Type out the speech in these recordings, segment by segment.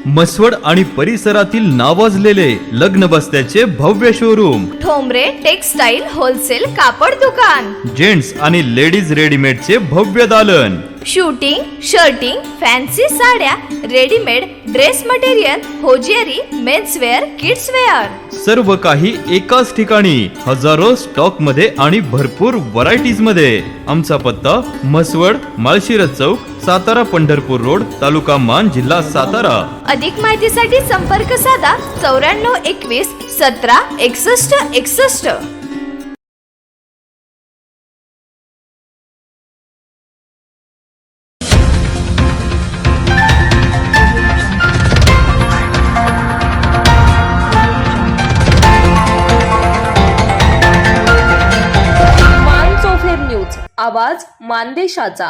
मसवड आणि परिसरातील नावाजलेले लग्न बस्त्याचे भव्य शोरूम, ठोंबरे टेक्सटाईल होलसेल कापड दुकान, जेंट्स आणि लेडीज रेडीमेडचे भव्य दालन, शूटिंग, शर्टिंग, फॅन्सी साड्या, readymade dress material, hosiery, menswear, kidswear, सर्व काही एकाच ठिकाणी, हजारो स्टॉक मध्ये आणि भरपूर व्हरायटीज मध्ये. आमचा पत्ता मसवड, माळशिरस चौक, सातारा पंढरपूर रोड, तालुका मान, जिल्हा सातारा. अधिक माहितीसाठी संपर्क साधा 9421 17 61 61. आवाज मानदेशाचा.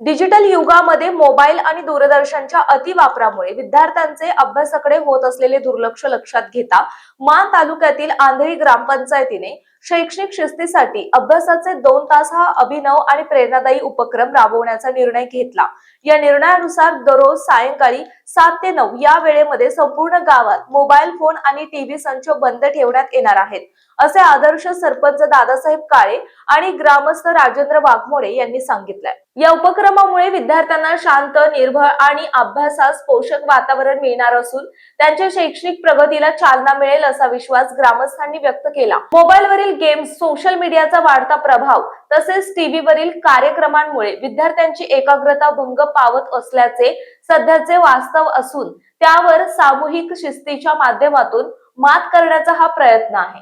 डिजिटल युगामध्ये मोबाईल आणि दूरदर्शनच्या अतिवापरामुळे विद्यार्थ्यांचे अभ्यासाकडे होत असलेले दुर्लक्ष लक्षात घेता मान तालुक्यातील आंधळी ग्रामपंचायतीने शैक्षणिक शिस्तीसाठी अभ्यासाचे 2 तास हा अभिनव आणि प्रेरणादायी उपक्रम राबवण्याचा निर्णय घेतला. या निर्णयानुसार दररोज सायंकाळी 7 ते 9 या वेळेमध्ये संपूर्ण गावात मोबाईल फोन आणि टीव्ही संच बंद ठेवण्यात येणार आहेत, असे आदर्श सरपंच दादासाहेब काळे आणि ग्रामस्थ राजेंद्र वाघमोडे यांनी सांगितलंय. या उपक्रमामुळे विद्यार्थ्यांना शांत, निर्भय आणि अभ्यासास पोषक वातावरण मिळणार असून त्यांच्या शैक्षणिक प्रगतीला चालना मिळेल असा विश्वास ग्रामस्थांनी व्यक्त केला. मोबाईलवरील गेम्स, सोशल मीडियाचा वाढता प्रभाव तसेच टीव्हीवरील कार्यक्रमांमुळे विद्यार्थ्यांची एकाग्रता भंग पावत असल्याचे सध्याचे वास्तव असून त्यावर सामूहिक शिस्तीच्या माध्यमातून मात करण्याचा हा प्रयत्न आहे.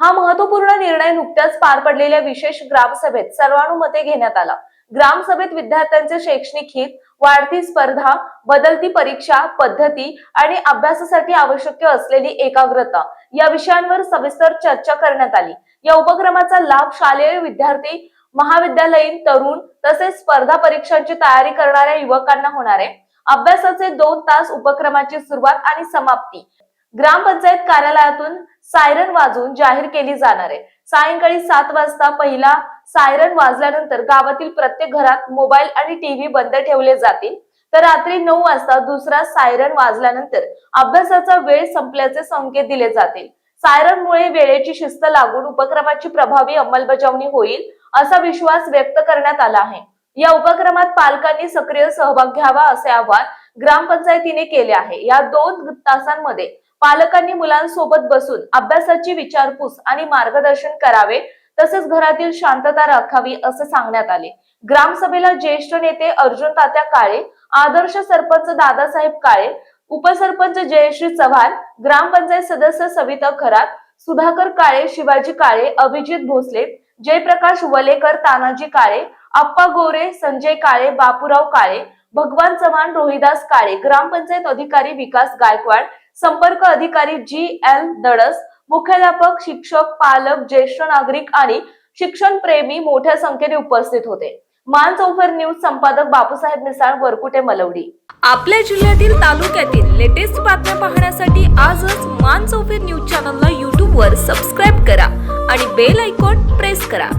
हा महत्वपूर्ण निर्णय नुकत्याच पार पडलेल्या विशेष ग्रामसभेत सर्वानुमते घेण्यात आला. ग्रामसभेत विद्यार्थ्यांचे शैक्षणिक हित, वाढती स्पर्धा, बदलती परीक्षा पद्धती आणि अभ्यासासाठी आवश्यक असलेली एकाग्रता या विषयांवर सविस्तर चर्चा करण्यात आली. या उपक्रमाचा लाभ शालेय विद्यार्थी, महाविद्यालयीन तरुण तसेच स्पर्धा परीक्षांची तयारी करणाऱ्या युवकांना होणार आहे. अभ्यासाचे 2 तास उपक्रमाची सुरुवात आणि समाप्ती ग्रामपंचायत कार्यालयातून सायरन वाजवून जाहीर केली जाणार आहे. सायंकाळी 7 वाजता पहिला सायरन वाजल्यानंतर गावातील प्रत्येक घरात मोबाईल आणि टीव्ही बंद ठेवले जातील, तर रात्री 9 वाजता दुसरा सायरन वाजल्यानंतर अभ्यासाचा वेळ संपल्याचे संकेत दिले जातील. सायरनमुळे वेळेची शिस्त लागून उपक्रमाची प्रभावी अंमलबजावणी होईल असा विश्वास व्यक्त करण्यात आला आहे. या उपक्रमात पालकांनी सक्रिय सहभाग घ्यावा असे आवाहन ग्रामपंचायतीने केले आहे. या 2 तासांमध्ये पालकांनी मुलांसोबत बसून अभ्यासाची विचारपूस आणि मार्गदर्शन करावे, तसेच घरातील शांतता राखावी असे सांगण्यात आले. ग्रामसभेला ज्येष्ठ नेते अर्जुन तात्या काळे, आदर्श सरपंच दादासाहेब काळे, उपसरपंच जयश्री चव्हाण, ग्रामपंचायत सदस्य सविता खरात, सुधाकर काळे, शिवाजी काळे, अभिजित भोसले, जयप्रकाश वलेकर, तानाजी काळे, आप्पा गोरे, संजय काळे, बापूराव काळे, भगवान चव्हाण, रोहिदास काळे, ग्रामपंचायत अधिकारी विकास गायकवाड, संपर्क अधिकारी GL दडस, मुख्याध्यापक, शिक्षक, पालक, ज्येष्ठ नागरिक आणि शिक्षण प्रेमी मोठ्या संख्येने उपस्थित होते. मान चौफेर न्यूज संपादक बापूसाहेब मिसाळ, वरकुटे, मलवडी. आपल्या जिल्ह्यातील तालुक्यातील लेटेस्ट बातम्या पाहण्यासाठी आजच मान चौफेर न्यूज चॅनलला YouTube वर सबस्क्राईब करा आणि बेल आयकॉन प्रेस करा.